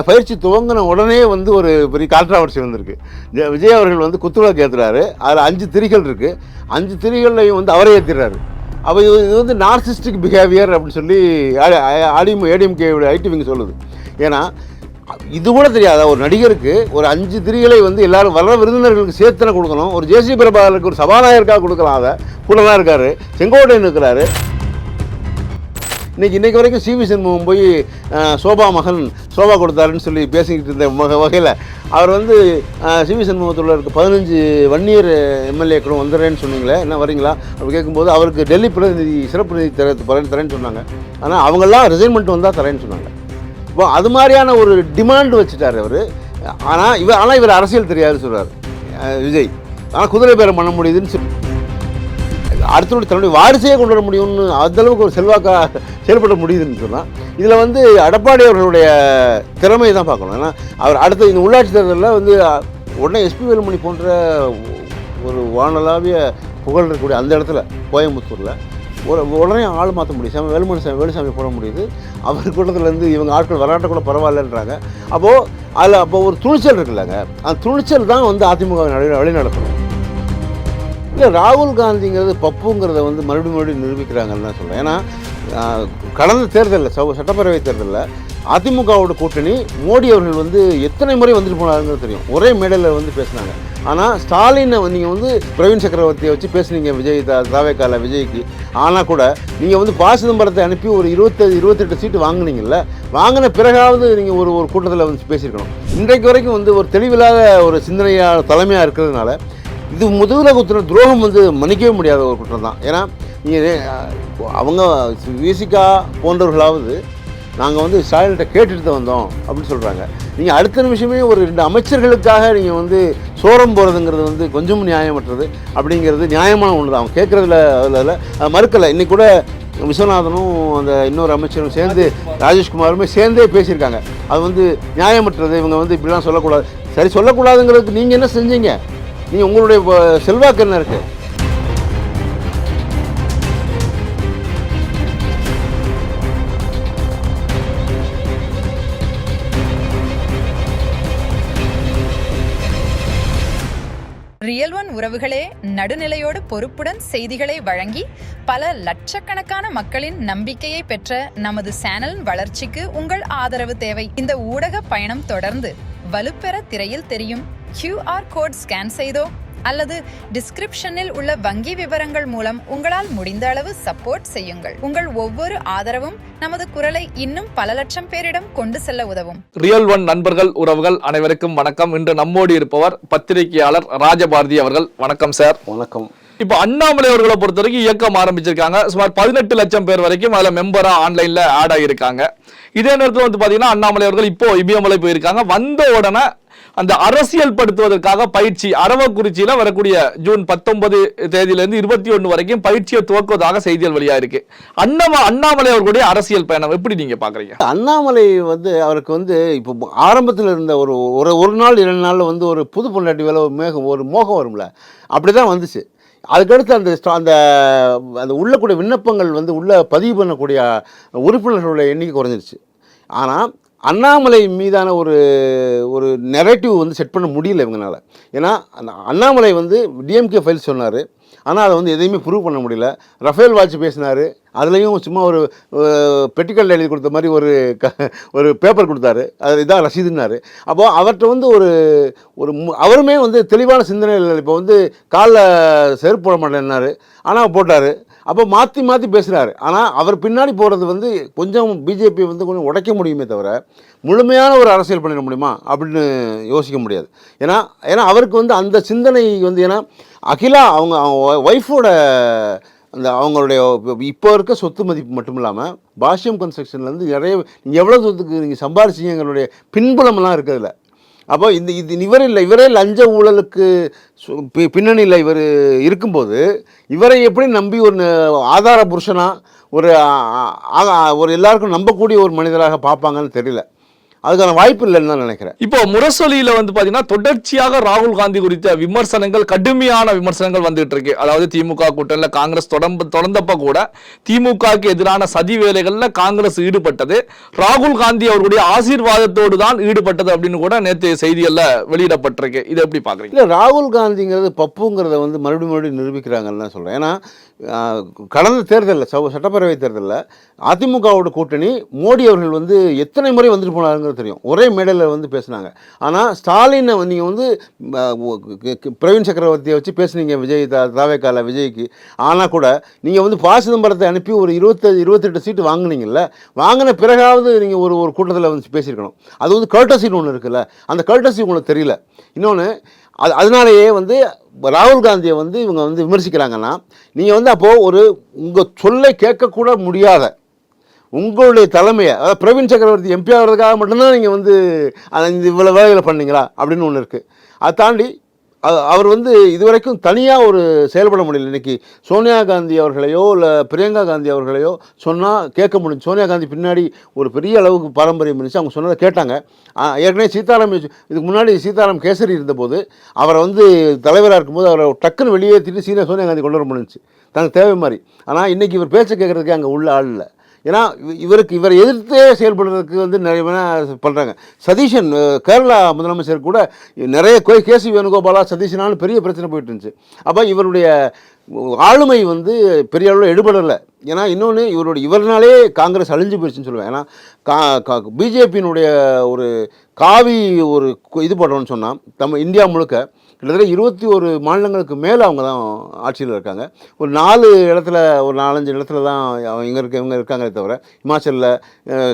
பயிற்சி துவங்கின உடனே வந்து ஒரு பெரிய கான்ட்ராவர்சி வந்திருக்கு. விஜய் அவர்கள் வந்து குத்துவிளக்கு ஏற்றுறாரு, அதில் 5 திரிகள் இருக்குது, 5 திரிகள்லையும் வந்து அவரே ஏற்றிடுறாரு. அப்போ இது வந்து நார்சிஸ்டிக் பிஹேவியர் அப்படின்னு சொல்லி ஏடிஎம்கே ஐடி விங் சொல்லுது. ஏன்னா இது கூட தெரியாத ஒரு நடிகருக்கு ஒரு 5 திரிகளை வந்து எல்லாரும் வர விருந்தினர்களுக்கு சேர்த்தனை கொடுக்கணும். ஒரு ஜேசி பிரபாகருக்கு ஒரு சபாநாயகருக்காக கொடுக்கலாம். அதை கூட தான் இருக்கார், செங்கோட்டையன் இருக்கிறாரு. இன்றைக்கி வரைக்கும் சிவி சண்முகம் போய் சோபா கொடுத்தாருன்னு சொல்லி பேசிக்கிட்டு இருந்த வகையில் அவர் வந்து சிவி சண்முகத்தில் இருக்க 15 வன்னியர் எம்எல்ஏக்களும் வந்துடுறேன்னு சொன்னீங்களே, என்ன வரீங்களா அப்படி கேட்கும்போது அவருக்கு டெல்லி பிரதிநிதி சிறப்பு பிரதிநிதி தரேன்னு சொன்னாங்க. ஆனால் அவங்கெல்லாம் ரிசைன்மெண்ட் வந்தால் தரேன்னு சொன்னாங்க. இப்போ அது மாதிரியான ஒரு டிமாண்ட் வச்சுட்டார் அவர். ஆனால் இவர் அரசியல் தெரியாது சொல்கிறார் விஜய். ஆனால் குதிரை பேரம் பண்ண முடியுதுன்னு சொல்லி அடுத்தவருடைய தன்னுடைய வாரிசையே கொண்டு வர முடியும்னு அந்தளவுக்கு ஒரு செல்வாக்காக செயல்பட முடியுதுன்னு சொன்னால் இதில் வந்து எடப்பாடி அவர்களுடைய திறமையை தான் பார்க்கணும். ஏன்னா அவர் அடுத்த இந்த உள்ளாட்சி தேர்தலில் வந்து உடனே எஸ்பி வேலுமணி போன்ற ஒரு வானலாவிய புகழ் இருக்கக்கூடிய அந்த இடத்துல கோயம்புத்தூரில் உடனே ஆள் மாற்ற முடியும். வேலுசாமி போட முடியுது. அவர் கூட்டத்திலேருந்து இவங்க ஆட்கள் வராட்ட கூட பரவாயில்லன்றாங்க. அப்போ ஒரு துணிச்சல் இருக்குல்லங்க, அந்த துணிச்சல் தான் வந்து அதிமுக வழிநடத்தணும். இல்லை, ராகுல் காந்திங்கிறது பப்புங்கிறத வந்து மறுபடியும் நிரூபிக்கிறாங்கன்னு தான் சொல்கிறேன். ஏன்னா கடந்த தேர்தலில் சட்டப்பேரவை தேர்தலில் அதிமுகவோட கூட்டணி மோடி அவர்கள் வந்து எத்தனை முறை வந்துட்டு போனாருங்கிறது தெரியும். ஒரே மேடையில் வந்து பேசினாங்க. ஆனால் ஸ்டாலினை நீங்கள் வந்து பிரவீன் சக்கரவர்த்தியை வச்சு பேசுனீங்க விஜய் தாவேக்கால விஜய்க்கு. ஆனால் கூட நீங்கள் வந்து ப. சிதம்பரத்தை அனுப்பி ஒரு 28 சீட்டு வாங்கினீங்கல்ல, வாங்கின பிறகாவது நீங்கள் ஒரு கூட்டத்தில் வந்து பேசியிருக்கணும். இன்றைக்கு வரைக்கும் வந்து ஒரு தெளிவில்லாத ஒரு சிந்தனையாக தலைமையாக இருக்கிறதுனால இது முதுகுல குத்துற துரோகம் வந்து மன்னிக்கவே முடியாத ஒரு குற்றம் தான். ஏன்னா நீங்கள் அவங்க விசிகா போன்றவர்களாவது நாங்கள் வந்து ஸ்டாலின்கிட்ட கேட்டுட்டு தான் வந்தோம் அப்படின்னு சொல்கிறாங்க. நீங்கள் அடுத்த நிமிஷமே ஒரு 2 அமைச்சர்களுக்காக நீங்கள் வந்து சோரம் போகிறதுங்கிறது வந்து கொஞ்சம் நியாயமற்றது. அப்படிங்கிறது நியாயமான ஒன்று தான். அவங்க கேட்குறதுல அதில் மறுக்கலை. இன்றைக்கி கூட விஸ்வநாதனும் அந்த இன்னொரு அமைச்சரும் சேர்ந்து ராஜேஷ்குமாருமே சேர்ந்தே பேசியிருக்காங்க. அது வந்து நியாயமற்றது, இவங்க வந்து இப்படிலாம் சொல்லக்கூடாது. சரி, சொல்லக்கூடாதுங்கிறதுக்கு நீங்கள் என்ன செஞ்சீங்க? நீங்கள் உங்களுடைய செல்வாக்கு என்ன இருக்குது? ரியல் ஒன் உறவுகளே, நடுநிலையோடு பொறுப்புடன் செய்திகளை வழங்கி பல லட்சக்கணக்கான மக்களின் நம்பிக்கையை பெற்ற நமது சேனல் வளர்ச்சிக்கு உங்கள் ஆதரவு தேவை. இந்த ஊடக பயணம் தொடர்ந்து வலுப்பெற திரையில் தெரியும் QR கோட் ஸ்கேன் செய்தோ அல்லது டிஸ்கிரிப்ஷனில் உள்ள வங்கி விவரங்கள் மூலம் உங்களால் முடிந்த அளவு சப்போர்ட் செய்யுங்கள். உங்கள் ஒவ்வொரு ஆதரவும் நமது குரலை இன்னும் பல லட்சம் பேரிடம் கொண்டு செல்ல உதவும். ரியல் ஒன் நண்பர்கள் உறவுகள் அனைவருக்கும் வணக்கம். இன்று நம்மோடு இருப்பவர் பத்திரிகையாளர் ராஜபாரதி அவர்கள். வணக்கம் சார். வணக்கம். இப்போ அண்ணாமலை அவர்களை பொறுத்த வரைக்கும் இயக்கம் ஆரம்பிச்சிருக்காங்க. சுமார் 18 லட்சம் பேர் வரைக்கும் அதில் மெம்பரா ஆன்லைன்ல ஆட் ஆகியிருக்காங்க. இதே நேரத்தில் வந்து பாத்தீங்கன்னா அண்ணாமலை அவர்கள் இப்போ இபிஎம்ல போயிருக்காங்க. வந்த உடனே அந்த அரசியல் படுத்துவதற்காக பயிற்சி அரவக்குறிச்சியில வரக்கூடிய ஜூன் 19 தேதியிலிருந்து 21 வரைக்கும் பயிற்சியை துவக்குவதாக செய்திகள் வெளியா இருக்கு. அண்ணாமலை அவர்களுடைய அரசியல் பயணம் எப்படி நீங்க பாக்குறீங்க? அண்ணாமலை வந்து அவருக்கு வந்து இப்போ ஆரம்பத்தில் இருந்த ஒரு நாள் 2 நாள்ல வந்து ஒரு புது பொண்டாட்டி வேலை ஒரு மோகம் வரும்ல, அப்படிதான் வந்துச்சு. அதுக்கடுத்து அந்த அந்த உள்ளக்கூடிய விண்ணப்பங்கள் வந்து உள்ள பதிவு பண்ணக்கூடிய உறுப்பினர்களுடைய எண்ணிக்கை குறைஞ்சிருச்சு. ஆனால் அண்ணாமலை மீதான ஒரு நெரேட்டிவ் வந்து செட் பண்ண முடியல இவங்களால. ஏன்னா அண்ணாமலை வந்து டிஎம்கே ஃபைல் சொன்னார், ஆனால் அதை வந்து எதையுமே ப்ரூவ் பண்ண முடியல. ரஃபேல் வாட்ச் பேசினார், அதுலேயும் சும்மா ஒரு பெட்டிக்கல் எழுதி கொடுத்த மாதிரி ஒரு பேப்பர் கொடுத்தாரு, அது இதான் ரசீதுன்னாரு. அப்போது அவர்கிட்ட வந்து அவருமே வந்து தெளிவான சிந்தனை இல்லை. இப்போ வந்து காலில் செருப்பு போட மாட்டேன்னாரு, ஆனால் போட்டார். அப்போ மாற்றி பேசுகிறாரு. ஆனால் அவர் பின்னாடி போகிறது வந்து கொஞ்சம் பிஜேபி வந்து கொஞ்சம் உடைக்க முடியுமே தவிர முழுமையான ஒரு அரசியல் பண்ணிட முடியுமா அப்படின்னு யோசிக்க முடியாது. ஏன்னா அவருக்கு வந்து அந்த சிந்தனை வந்து, ஏன்னா அகிலா அவங்க ஒய்ஃபோட அந்த அவங்களுடைய இப்போ இருக்க சொத்து மதிப்பு மட்டும் இல்லாமல் பாஷ்யம் கன்ஸ்ட்ரக்ஷன்லேருந்து நிறைய நீங்கள் எவ்வளோ சொத்துக்கு நீங்கள் சம்பாரிச்சிங்க எங்களுடைய பின்புலமெல்லாம் இருக்கிறதுல. அப்போ இவரே லஞ்ச ஊழலுக்கு பின்னணியில் இவர் இருக்கும்போது இவரை எப்படி நம்பி ஒரு ஆதார புருஷனாக ஒரு எல்லாருக்கும் நம்பக்கூடிய ஒரு மனிதராக பார்ப்பாங்கன்னு தெரியல. அதுக்கான வாய்ப்பு இல்லைன்னு தான் நினைக்கிறேன். இப்போ முரசொலியில வந்து பாத்தீங்கன்னா தொடர்ச்சியாக ராகுல் காந்தி குறித்த விமர்சனங்கள், கடுமையான விமர்சனங்கள் வந்துட்டு இருக்கு. அதாவது திமுக கூட்டணியில காங்கிரஸ் தொடர்ந்தப்ப கூட திமுகவுக்கு எதிரான சதி வேலைகள்ல காங்கிரஸ் ஈடுபட்டது ராகுல் காந்தி அவர்களுடைய ஆசீர்வாதத்தோடு தான் ஈடுபட்டது அப்படின்னு கூட நேற்று செய்திகள்ல வெளியிடப்பட்டிருக்கு. இதை எப்படி பாக்குறீங்க? இல்லை, ராகுல் காந்திங்கிறது பப்புங்கிறத வந்து மறுபடியும் நிரூபிக்கிறாங்கன்னு தான் சொல்கிறேன். ஏன்னா கடந்த தேர்தலில் சட்டப்பேரவை தேர்தலில் அதிமுகவோட கூட்டணி மோடி அவர்கள் வந்து எத்தனை முறை வந்துட்டு போனாருங்கிறது தெரியும். ஒரே மேடையில் வந்து பேசினாங்க. ஆனால் ஸ்டாலினை நீங்கள் வந்து பிரவீன் சக்கரவர்த்தியை வச்சு பேசுனீங்க விஜய் தாவேக்கால விஜய்க்கு. ஆனால் கூட நீங்கள் வந்து ப. சிதம்பரத்தை அனுப்பி ஒரு 28 சீட்டு வாங்கினீங்கல்ல, வாங்கின பிறகாவது நீங்கள் ஒரு கூட்டத்தில் வந்து பேசியிருக்கணும். அது வந்து கர்ட்டசின்னு ஒன்று இருக்குல்ல, அந்த கர்ட்டசி உங்களுக்கு தெரியல. இன்னொன்று அதனாலேயே வந்து ராகுல் காந்தியை வந்து இவங்க வந்து விமர்சிக்கிறாங்கன்னா, நீங்கள் வந்து அப்போது உங்கள் சொல்லை கேட்கக்கூட முடியாத உங்களுடைய தலைமையை, அதாவது பிரவீன் சக்கரவர்த்தி எம்பி ஆகிறதுக்காக மட்டும்தான் நீங்கள் வந்து இந்த இவ்வளோ வேலைகளை பண்ணீங்களா அப்படின்னு ஒன்று இருக்குது. அதை தாண்டி அவர் வந்து இதுவரைக்கும் தனியாக செயல்பட முடியல. இன்றைக்கி சோனியா காந்தி அவர்களையோ இல்லை பிரியங்கா காந்தி அவர்களையோ சொன்னால் கேட்க முடியும். சோனியா காந்தி பின்னாடி ஒரு பெரிய அளவுக்கு பாரம்பரியம் இருந்துச்சு, அவங்க சொன்னதை கேட்டாங்க. ஏற்கனவே இதுக்கு முன்னாடி சீதாராம் கேசரி இருந்தபோது அவரை வந்து தலைவராக இருக்கும்போது அவரை டக்குன்னு வெளியேற்றிட்டு சோனியா காந்தி கொண்டு வர முடிஞ்சிச்சு தனக்கு தேவை மாதிரி. ஆனால் இன்றைக்கி இவர் பேச்சை கேட்குறதுக்கு அங்கே உள்ள ஆள் இல்லை. ஏன்னா இவரை எதிர்த்தே செயல்படுறதுக்கு வந்து நிறைய பண்ணுறாங்க. சதீஷன் கேரளா முதலமைச்சர் கூட நிறைய கேசி வேணுகோபாலா சதீஷனாலும் பெரிய பிரச்சனை போயிட்டு இருந்துச்சு. அப்போ இவருடைய ஆளுமை வந்து பெரிய அளவில் எடுபடலை. ஏன்னா இன்னொன்று இவர்னாலே காங்கிரஸ் அழிஞ்சு போயிடுச்சுன்னு சொல்லுவேன். ஏன்னா பிஜேபியினுடைய ஒரு காவி இது போடுறோன்னு சொன்னால் இந்தியா முழுக்க கிட்டத்தட்ட 21 மாநிலங்களுக்கு மேலே அவங்க தான் ஆட்சியில் இருக்காங்க. ஒரு 4 இடத்துல, ஒரு 4-5 இடத்துல தான் இவங்க இருக்காங்களே தவிர, இமாச்சலில்,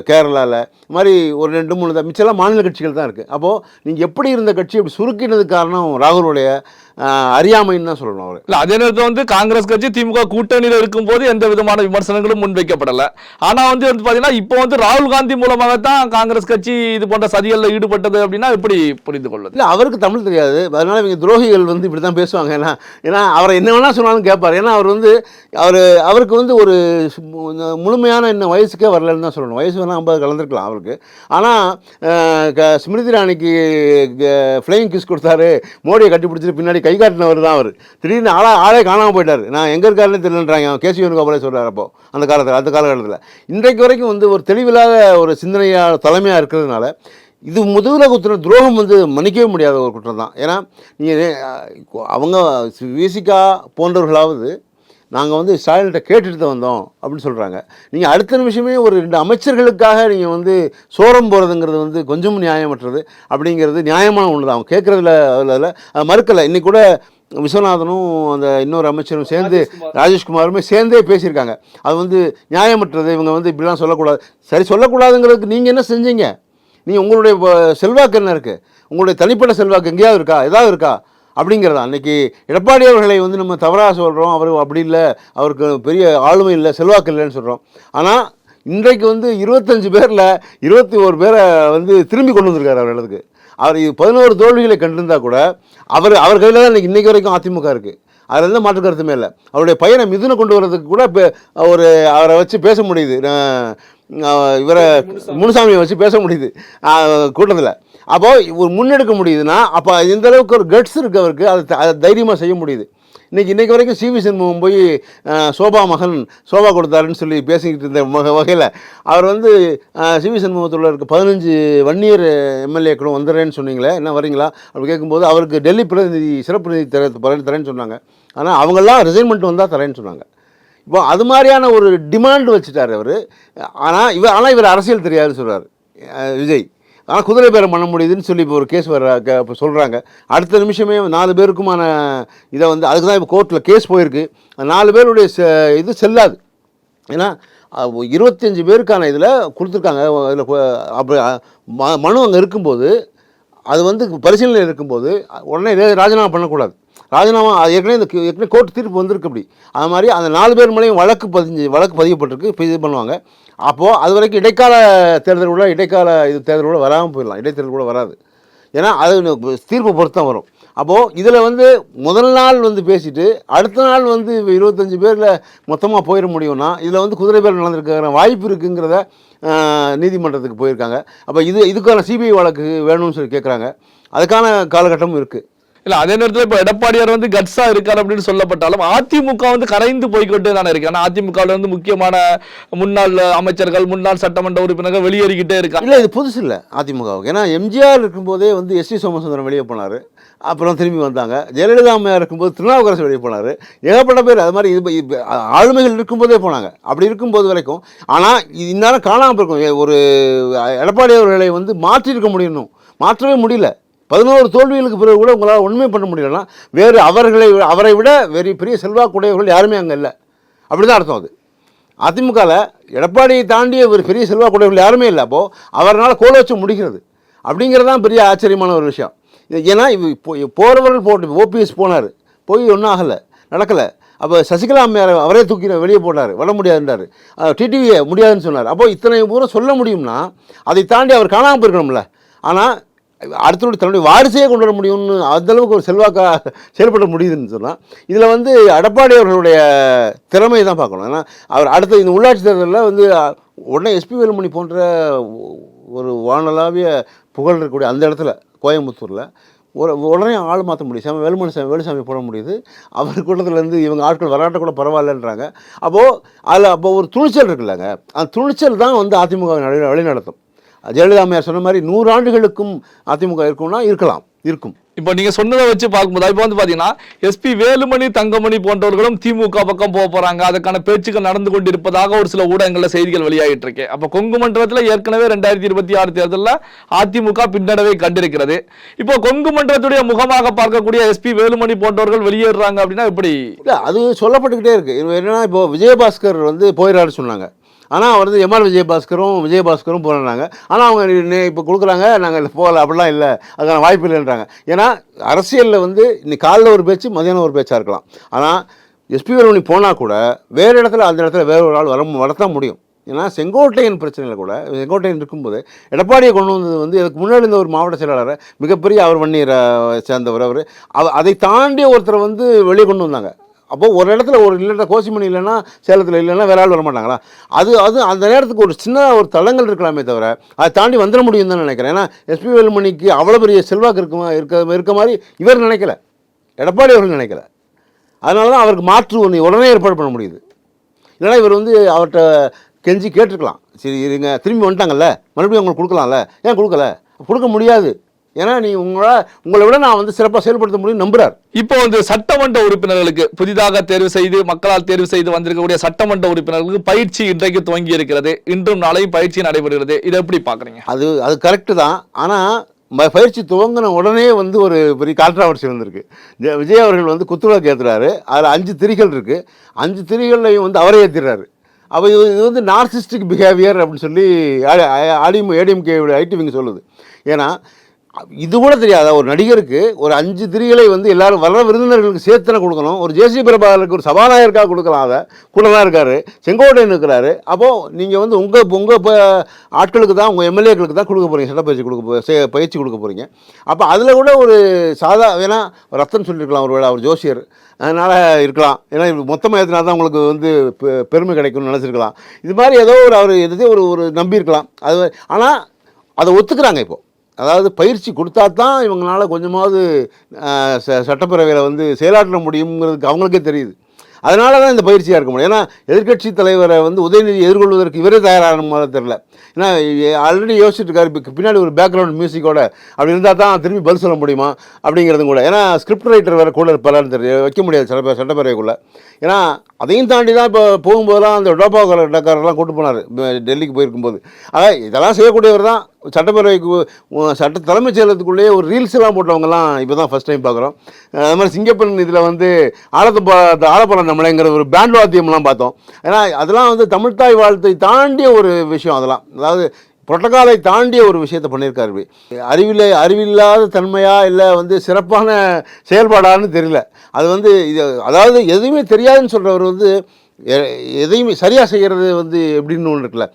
கேரளாவில் இது மாதிரி ஒரு 2-3 தான், மிச்சம்லாம் மாநில கட்சிகள் தான் இருக்குது. அப்போது நீங்கள் எப்படி இருந்த கட்சி அப்படி சுருக்கினதுக்கு காரணம் ராகுலுடைய அறியாமைன்னு தான் சொல்லணும். அவர் இல்லை, அதே நேரத்தில் வந்து காங்கிரஸ் கட்சி திமுக கூட்டணியில் இருக்கும்போது எந்த விதமான விமர்சனங்களும் முன்வைக்கப்படலை. ஆனால் வந்து பார்த்தீங்கன்னா இப்போ வந்து ராகுல் காந்தி மூலமாகத்தான் காங்கிரஸ் கட்சி இது போன்ற சதிகளில் ஈடுபட்டது அப்படின்னா எப்படி புரிந்து கொள்ளுது? இல்லை, அவருக்கு தமிழ் தெரியாது, அதனால இவங்க துரோகிகள் வந்து இப்படி தான் பேசுவாங்க. ஏன்னா அவரை என்ன வேணால் சொன்னாலும் கேட்பார். ஏன்னா அவருக்கு வந்து ஒரு முழுமையான இன்னும் வயசுக்கே வரலன்னு தான் சொல்லணும். வயசு வேணால் 50 கலந்துருக்கலாம் அவருக்கு. ஆனால் ஸ்மிருதி இராணிக்கு ஃப்ளையிங் கிஸ் கொடுத்தாரு, மோடியை கட்டி பிடிச்சிட்டு பின்னாடி கை காட்டினவர் தான் அவர். திடீர்னு ஆளே காணாமல் போயிட்டார். நான் எங்கே இருக்காருன்னு தெரியலன்றாங்க. கேசி வேணுகோபாலே சொல்கிறார். அப்போ அந்த காலகட்டத்தில் இன்றைக்கு வரைக்கும் வந்து ஒரு தெளிவில்லாத ஒரு சிந்தனையாக தலைமையாக இருக்கிறதுனால இது முதுகில் குத்துற துரோகம் வந்து மன்னிக்கவே முடியாத ஒரு குற்றம் தான். ஏன்னா நீங்கள் அவங்க விசிகா போன்றவர்களாவது நாங்கள் வந்து ஸ்டாலின்கிட்ட கேட்டுட்டு தான் வந்தோம் அப்படின்னு சொல்கிறாங்க. நீங்கள் அடுத்த நிமிஷமே ஒரு 2 அமைச்சர்களுக்காக நீங்கள் வந்து சோரம் போகிறதுங்கிறது வந்து கொஞ்சம் நியாயமற்றது. அப்படிங்கிறது நியாயமான ஒன்று தான். அவங்க கேட்குறதுல அதில் அதை மறுக்கலை. இன்றைக்கி கூட விஸ்வநாதனும் அந்த இன்னொரு அமைச்சரும் சேர்ந்து, ராஜேஷ்குமாருமே சேர்ந்தே பேசியிருக்காங்க. அது வந்து நியாயமற்றது, இவங்க வந்து இப்படிலாம் சொல்லக்கூடாது. சரி, சொல்லக்கூடாதுங்கிறதுக்கு நீங்கள் என்ன செஞ்சீங்க? நீங்கள் உங்களுடைய செல்வாக்கு என்ன இருக்குது? உங்களுடைய தனிப்பட்ட செல்வாக்கு எங்கேயாவது இருக்கா, ஏதாவது இருக்கா அப்படிங்கிறதா. அன்றைக்கி எடப்பாடி அவர்களை வந்து நம்ம தவறாக சொல்கிறோம். அவர் அப்படி இல்லை, அவருக்கு பெரிய ஆளுமை இல்லை, செல்வாக்கு இல்லைன்னு சொல்கிறோம். ஆனால் இன்றைக்கு வந்து 25 பேரில் 21 பேரை வந்து திரும்பி கொண்டு வந்திருக்காரு அவர் இடத்துக்கு. அவர் 11 தோல்விகளை கண்டிருந்தால் கூட அவர் கையில் தான் இன்றைக்கி வரைக்கும் அதிமுக இருக்குது. அதில் எந்த மாற்று கருத்துமே இல்லை. அவருடைய பையனை மிதுனை கொண்டு வர்றதுக்கு கூட அவரை வச்சு பேச முடியுது. இவரை முனுசாமியை வச்சு பேச முடியுது கூட்டத்தில். அப்போது ஒரு முன்னெடுக்க முடியுதுன்னா அப்போ இந்த அளவுக்கு ஒரு கட்ஸ் இருக்குது அவருக்கு. அதை தைரியமாக செய்ய முடியுது. இன்றைக்கி வரைக்கும் சிவி சண்முகம் போய் சோபா கொடுத்தாருன்னு சொல்லி பேசிக்கிட்டு இருந்த வகையில் அவர் வந்து சிவி சண்முகத்தில் இருக்க 15 வன்னியர் எம்எல்ஏக்களும் வந்துடுறேன்னு சொன்னீங்களே, என்ன வரீங்களா அப்படி கேட்கும்போது அவருக்கு டெல்லி சிறப்பு நிதி தரேன்னு சொன்னாங்க. ஆனால் அவங்கெல்லாம் ரிசைன்மெண்ட் வந்தால் தரேன்னு சொன்னாங்க. இப்போ அது மாதிரியான ஒரு டிமாண்ட் வச்சுட்டார் அவர். ஆனால் இவர் அரசியல் தெரியாதுன்னு சொல்கிறார் விஜய். ஆனால் குதிரை பேரம் பண்ண முடியுதுன்னு சொல்லி இப்போ ஒரு கேஸ் இப்போ சொல்கிறாங்க. அடுத்த நிமிஷமே 4 பேருக்குமான இதை வந்து அதுக்கு தான் இப்போ கோர்ட்டில் கேஸ் போயிருக்கு. 4 பேருடைய இது செல்லாது. ஏன்னா 25 பேருக்கான இதில் கொடுத்துருக்காங்க. அதில் அப்படி மனு அங்கே இருக்கும்போது, அது வந்து பரிசீலனை இருக்கும்போது உடனே ராஜினாமா பண்ணக்கூடாது. ராஜினாமா ஏற்கனவே கோர்ட் தீர்ப்பு வந்திருக்கு. அப்படி அது மாதிரி அந்த 4 பேர் மேலேயும் வழக்கு பதியப்பட்டிருக்கு. இப்போ இது பண்ணுவாங்க. அப்போது அது வரைக்கும் இடைக்கால தேர்தல் கூட வராமல் போயிடலாம். இடைத்தேர்தல் கூட வராது. ஏன்னா அது தீர்ப்பை பொறுத்து தான் வரும். அப்போது இதில் வந்து முதல் நாள் வந்து பேசிட்டு அடுத்த நாள் வந்து 25 பேரில் மொத்தமாக போயிட முடியும்னா இதில் வந்து குதிரை பேர் நடந்திருக்கிற வாய்ப்பு இருக்குங்கிறத நீதிமன்றத்துக்கு போயிருக்காங்க. அப்போ இதுக்கான சிபிஐ வழக்கு வேணும்னு சொல்லி கேட்குறாங்க. அதுக்கான காலகட்டமும் இருக்குது. இல்ல அதே நேரத்தில் இப்ப எடப்பாடியார் வந்து கட்ஸா இருக்காரு அப்படின்னு சொல்லப்பட்டாலும் அதிமுக வந்து கரைந்து போய்கிட்டே தானே இருக்கு. ஆனா அதிமுகவில் வந்து முக்கியமான முன்னாள் அமைச்சர்கள், முன்னாள் சட்டமன்ற உறுப்பினர்கள் வெளியேறிக்கிட்டே இருக்காங்க. இல்லை, இது புதுசு இல்லை அதிமுகவுக்கு. ஏன்னா எம்ஜிஆர் இருக்கும்போதே வந்து எஸ்டி சோமசுந்தரம் வெளியே போனார், அப்புறம் திரும்பி வந்தாங்க. ஜெயலலிதா அம்மையார் இருக்கும்போது திருநாவுக்கரசு வெளியே போனார். ஏகப்பட்ட பேர் அது மாதிரி இது ஆளுமைகள் இருக்கும்போதே போனாங்க. அப்படி இருக்கும்போது வரைக்கும். ஆனால் இந்நேரம் காணாமல் இருக்கும். ஒரு எடப்பாடி அவர்களை வந்து மாற்றிருக்க முடியணும், மாற்றவே முடியல. 11 தோல்விகளுக்கு பிறகு கூட உங்களால் ஒன்றுமே பண்ண முடியலன்னா வேறு அவரை விட வேறு பெரிய செல்வாக்குடையவர்கள் யாருமே அங்கே இல்லை. அப்படி தான் அர்த்தம். அது அதிமுகவில் எடப்பாடியை தாண்டிய ஒரு பெரிய செல்வாக்குடையவர்கள் யாருமே இல்லை. அப்போது அவரால் கோல வச்சு முடிக்கிறது அப்படிங்கிறது தான் பெரிய ஆச்சரியமான ஒரு விஷயம். ஏன்னா போகிறவர்கள் போட்டு ஓபிஎஸ் போனார், போய் ஒன்றும் ஆகலை, நடக்கலை. அப்போ சசிகலா அம்மையார் அவரே தூக்கி வெளியே போட்டார், வர முடியாதுன்றார். டிடிவியை முடியாதுன்னு சொன்னார். அப்போது இத்தனை பூரா சொல்ல முடியும்னா அதை தாண்டி அவர் காணாமல் போயிருக்கணும்ல. ஆனால் அடுத்தவருடைய தன்னுடைய வாரிசையே கொண்டு வர முடியும்னு அந்தளவுக்கு ஒரு செல்வாக்காக செயல்பட முடியுதுன்னு சொன்னால் இதில் வந்து எடப்பாடி அவர்களுடைய திறமையை தான் பார்க்கணும். ஏன்னா அவர் அடுத்த இந்த உள்ளாட்சி தேர்தலில் வந்து உடனே எஸ்பி வேலுமணி போன்ற ஒரு வானளாவிய புகழ் இருக்கக்கூடிய அந்த இடத்துல கோயம்புத்தூரில் உடனே ஆள் மாற்ற முடியும். வேலுசாமி போட முடியுது. அவர் கூட்டத்திலேருந்து இவங்க ஆட்கள் வராட்ட கூட பரவாயில்லன்றாங்க. அப்போது ஒரு துணிச்சல் இருக்குல்லங்க, அந்த துணிச்சல் தான் வந்து அதிமுக வழிநடத்தும். ஜெயலலிதா அம்மையார் சொன்ன மாதிரி 100 ஆண்டுகளுக்கும் அதிமுக இருக்கும்னா இருக்கும். இப்போ நீங்க சொன்னதை வச்சு பார்க்கும்போது இப்போ வந்து பாத்தீங்கன்னா எஸ்பி வேலுமணி, தங்கமணி போன்றவர்களும் திமுக பக்கம் போக போறாங்க, அதுக்கான பேச்சுக்கள் நடந்து கொண்டிருப்பதாக ஒரு சில ஊடகங்கள்ல செய்திகள் வெளியாகிட்டு இருக்கு. அப்ப கொங்கு மண்டலத்தில் ஏற்கனவே 2026 தேர்தலில் அதிமுக பின்னடைவை கண்டிருக்கிறது. இப்போ கொங்கு மண்டலத்துடைய முகமாக பார்க்கக்கூடிய எஸ்பி வேலுமணி போன்றவர்கள் வெளியேறாங்க அப்படின்னா எப்படி? இல்லை, அது சொல்லப்பட்டுக்கிட்டே இருக்கு. என்னன்னா இப்போ விஜயபாஸ்கர் வந்து போயிடாருன்னு சொன்னாங்க. ஆனால் அவர் வந்து எம்ஆர் விஜயபாஸ்கரும் போகிறாங்க. ஆனால் அவங்க இப்போ கொடுக்குறாங்க, நாங்கள் போகலை, அப்படிலாம் இல்லை, அதுக்கான வாய்ப்பு இல்லைன்றாங்க. ஏன்னா அரசியலில் வந்து இன்னைக்கு காலைல ஒரு பேச்சு, மதியானம் ஒரு பேச்சாக இருக்கலாம். ஆனால் எஸ்பி வேலுமணி போனால் கூட வேறு இடத்துல அந்த இடத்துல வேறு ஒரு ஆள் வரத்தான் முடியும். ஏன்னா செங்கோட்டையன் பிரச்சனையில் கூட செங்கோட்டையன் இருக்கும்போது எடப்பாடியை கொண்டு வந்தது வந்து இதுக்கு முன்னாடி இருந்த ஒரு மாவட்ட செயலாளர், மிகப்பெரிய அவர் வன்னியரை சேர்ந்தவர். அதை தாண்டி ஒருத்தரை வந்து வெளியே கொண்டு வந்தாங்க. அப்போது ஒரு இடத்துல ஒரு இல்லைன்னா கோசிமணி இல்லைன்னா சேலத்தில் இல்லைன்னா வேற ஆள் வர மாட்டாங்களா? அது அந்த நேரத்துக்கு ஒரு சின்ன ஒரு தளங்கள் இருக்கலாமே தவிர அதை தாண்டி வந்துட முடியும் தான் நினைக்கிறேன். ஏன்னா எஸ்பி வேலுமணிக்கு அவ்வளோ பெரிய செல்வாக்கு இருக்க மாதிரி இவர் நினைக்கல, எடப்பாடி அவர்கள் நினைக்கல. அதனால தான் அவருக்கு மாற்று ஒன்று உடனே ஏற்பாடு பண்ண முடியுது. இல்லைன்னா இவர் வந்து அவர்கிட்ட கெஞ்சி கேட்டிருக்கலாம், சரி இருங்க திரும்பி வந்துட்டாங்கல்ல, மறுபடியும் அவங்களுக்கு கொடுக்கலாம்ல, ஏன் கொடுக்க முடியாது. ஏன்னா நீ உங்களை விட நான் வந்து சிறப்பாக செயல்படுத்த முடியும் நம்புறார். இப்போ வந்து சட்டமன்ற உறுப்பினர்களுக்கு புதிதாக தேர்வு செய்து மக்களால் தேர்வு செய்து வந்திருக்கக்கூடிய சட்டமன்ற உறுப்பினர்களுக்கு பயிற்சி இன்றைக்கு துவங்கி இருக்கிறது. இன்றும் நாளையும் பயிற்சி நடைபெறுகிறது. இதை எப்படி பார்க்குறீங்க? அது கரெக்டு தான். ஆனால் பயிற்சி துவங்கின உடனே வந்து ஒரு பெரிய கான்ட்ராவர்சி வந்திருக்கு. விஜய் அவர்கள் வந்து குத்துவிளக்கு ஏற்றுறாரு, அதில் 5 திரிகள் இருக்குது. 5 திரிகள்லையும் வந்து அவரே ஏற்றிடுறாரு. அப்போ இது வந்து நார்சிஸ்டிக் பிஹேவியர் அப்படின்னு சொல்லி ஏடிஎம்கே ஐடி விங் சொல்லுது. ஏன்னா இது கூட தெரியாத ஒரு நடிகருக்கு ஒரு 5 திரிகளை வந்து எல்லாரும் வர விருந்தினர்களுக்கு சேர்த்தனை கொடுக்கணும். ஒரு ஜேசி பிரபாகருக்கு ஒரு சபாநாயகருக்காக கொடுக்கலாம். அதை கூட தான் இருக்கார், செங்கோட்டையன் இருக்கிறாரு. அப்போது நீங்கள் வந்து உங்கள் ஆட்களுக்கு தான், உங்கள் எம்எல்ஏக்களுக்கு தான் கொடுக்க போகிறீங்க, சட்ட பயிற்சி கொடுக்க போகிறீங்க. அப்போ அதில் கூட ஒரு ஏன்னா ரத்தன் சொல்லியிருக்கலாம், ஒரு வேளை அவர் ஜோசியர், அதனால் இருக்கலாம். ஏன்னா மொத்தமாக ஏற்றினா தான் உங்களுக்கு வந்து பெருமை கிடைக்கும்னு நினச்சிருக்கலாம். இது மாதிரி ஏதோ அவர் எதையும் ஒரு நம்பி இருக்கலாம். ஆனால் அதை ஒத்துக்கிறாங்க. இப்போது அதாவது பயிற்சி கொடுத்தா தான் இவங்களால கொஞ்சமாவது சட்டப்பேரவையில் வந்து செயலாற்ற முடியுங்கிறதுக்கு அவங்களுக்கே தெரியுது. அதனால தான் இந்த பயிற்சியாக இருக்க முடியும். ஏன்னா எதிர்கட்சி தலைவரை வந்து உதயநிதி எதிர்கொள்வதற்கு இவரே தயாரான மாதிரி தெரில. ஏன்னா ஆல்ரெடி யோசிச்சுட்டு இருக்காரு, பின்னாடி ஒரு பேக்ரவுண்ட் மியூசிக்கோட அப்படி இருந்தால் தான் திரும்பி பதில் சொல்ல முடியுமா அப்படிங்கிறதும் கூட. ஏன்னா ஸ்கிரிப்ட் ரைட்டர் வேறு கூட இருப்பாரான்னு தெரியும், வைக்க முடியாது சட்டப்பேரவைக்குள்ளே. ஏன்னா அதையும் தாண்டி தான் இப்போ போகும்போதெல்லாம் அந்த டக்காரெல்லாம் கூட்டு போனார் டெல்லிக்கு போயிருக்கும்போது. இதெல்லாம் செய்யக்கூடியவர் தான். சட்டப்பேரவைக்கு தலைமைச் செயலகத்துக்குள்ளேயே ஒரு ரீல்ஸ் எல்லாம் போட்டவங்கலாம் இப்போ தான் ஃபஸ்ட் டைம் பார்க்குறோம். அது மாதிரி சிங்கப்பெண் இதில் வந்து ஆலப்பழம் நம்மளேங்கிற ஒரு பேண்ட் வாத்தியம்லாம் பார்த்தோம். ஏன்னா அதெல்லாம் வந்து தமிழ்தாய் வாழ்த்தை தாண்டிய ஒரு விஷயம். அதெல்லாம் அதாவது புரோட்டோகாலை தாண்டிய ஒரு விஷயத்தை பண்ணியிருக்காரு. அறிவில்லாத தன்மையா இல்லை வந்து சிறப்பான செயல்பாடான்னு தெரியல. அது வந்து அதாவது எதுவுமே தெரியாதுன்னு சொல்கிறவர் வந்து எதையுமே சரியாக செய்கிறது வந்து எப்படின்னு ஒன்று இருக்குல்ல.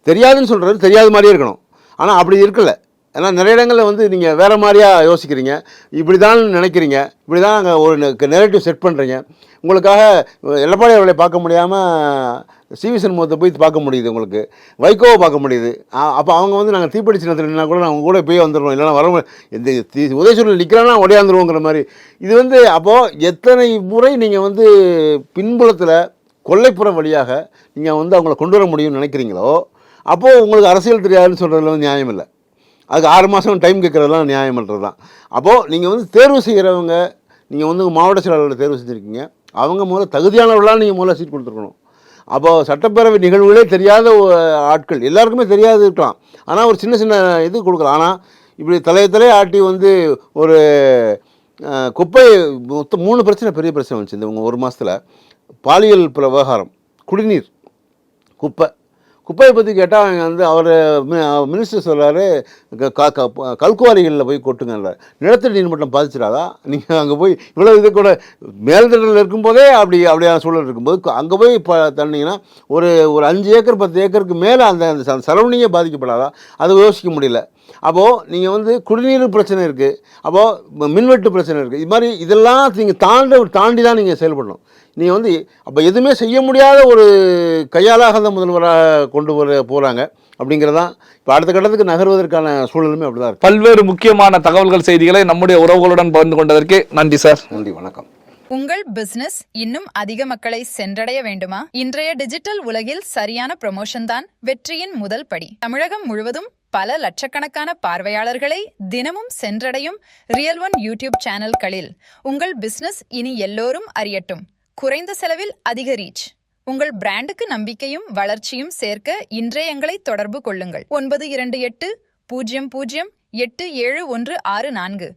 தெரியாதுன்னு சொல்கிறது தெரியாத மாதிரியே இருக்கணும். ஆனால் அப்படி இருக்கல. ஏன்னா நிறைய இடங்களில் வந்து நீங்கள் வேறு மாதிரியாக யோசிக்கிறீங்க, இப்படி தான் நினைக்கிறீங்க, இப்படி தான் அங்கே ஒரு நெரேட்டிவ் செட் பண்ணுறீங்க. உங்களுக்காக எடப்பாடி அவர்களை பார்க்க முடியாமல் சிவி சண்முகத்தை போய் பார்க்க முடியுது, உங்களுக்கு வைகோவை பார்க்க முடியுது. அப்போ அவங்க வந்து நாங்கள் தீப்பெட்டி சின்னத்தில் நின்னா கூட நாங்கள் கூட போய் வந்துடுவோம், இல்லைனா வர இந்த உதயசூரில் நிற்கிறான்னா ஒடையாந்துருவோங்கிற மாதிரி. இது வந்து அப்போது எத்தனை முறை நீங்கள் வந்து பின்புலத்தில் கொல்லைப்புறம் வழியாக நீங்கள் வந்து அவங்கள கொண்டு வர முடியும்னு நினைக்கிறீங்களோ, அப்போது உங்களுக்கு அரசியல் தெரியாதுன்னு சொல்கிறதுல வந்து நியாயம் இல்லை. அதுக்கு 6 மாதம் டைம் கேட்குறதுலாம் நியாயமன்றது தான். அப்போது நீங்கள் வந்து தேர்வு செய்கிறவங்க, நீங்கள் வந்து மாவட்ட செயலாளர்களை தேர்வு செஞ்சுருக்கீங்க, அவங்க முதல்ல தகுதியானவர்களாக நீங்கள் முதல்ல சீட் கொடுத்துருக்கணும். அப்போது சட்டப்பேரவை நிகழ்வுகளே தெரியாத ஆட்கள், எல்லாருக்குமே தெரியாது இருக்கலாம், ஆனால் ஒரு சின்ன சின்ன இது கொடுக்கலாம். ஆனால் இப்படி தலையை ஆட்டி வந்து ஒரு குப்பை மொத்தம் 3 பிரச்சனை, பெரிய பிரச்சனை வந்துச்சு இந்த 1 மாதத்தில். பாலியல் விவகாரம், குடிநீர், குப்பையை பற்றி கேட்டால் அவங்க வந்து அவர் மினிஸ்டர் சொல்கிறாரு, கல்குவாரிகளில் போய் கொட்டுங்க, நிலத்தடி நீர் மட்டம் பாதிச்சிடாதா? நீங்கள் அங்கே போய் இவ்வளோ இது கூட மேல்தட்டில் இருக்கும்போதே அப்படியான சூழல் இருக்கும்போது அங்கே போய் தண்ணிங்கன்னா ஒரு 5 ஏக்கர் 10 ஏக்கருக்கு மேலே அந்த சரௌண்டிங்கே பாதிக்கப்படாதா? அது யோசிக்க முடியல. அப்போது நீங்கள் வந்து குடிநீர் பிரச்சனை இருக்குது, அப்போது மின்வெட்டு பிரச்சனை இருக்குது. இது மாதிரி இதெல்லாம் நீங்கள் தாண்டி தான் நீங்கள் செயல்படணும். நீங்கள் வந்து அப்போ எதுவுமே செய்ய முடியாத ஒரு கையாலாகாத முதல்வராக கொண்டு போகிறாங்க அப்படிங்கிறதான் இப்போ அடுத்த கட்டத்துக்கு நகர்வதற்கான சூழலுமே அப்படி தான் இருக்குது. பல்வேறு முக்கியமான தகவல்கள், செய்திகளை நம்முடைய உறவுகளுடன் பகிர்ந்து கொண்டதற்கு நன்றி சார். நன்றி, வணக்கம். உங்கள் பிசினஸ் இன்னும் அதிக மக்களை சென்றடைய வேண்டுமா? இன்றைய டிஜிட்டல் உலகில் சரியான ப்ரமோஷன் தான் வெற்றியின் முதல் படி. தமிழகம் முழுவதும் பல லட்சக்கணக்கான பார்வையாளர்களை தினமும் சென்றடையும் ரியல் ஒன் யூடியூப் சேனல்களில் உங்கள் பிசினஸ் இனி எல்லோரும் அறியட்டும். குறைந்த செலவில் அதிக ரீச். உங்கள் பிராண்டுக்கு நம்பிக்கையும் வளர்ச்சியும் சேர்க்க இன்றைய எங்களை தொடர்பு கொள்ளுங்கள். 928 00 8714.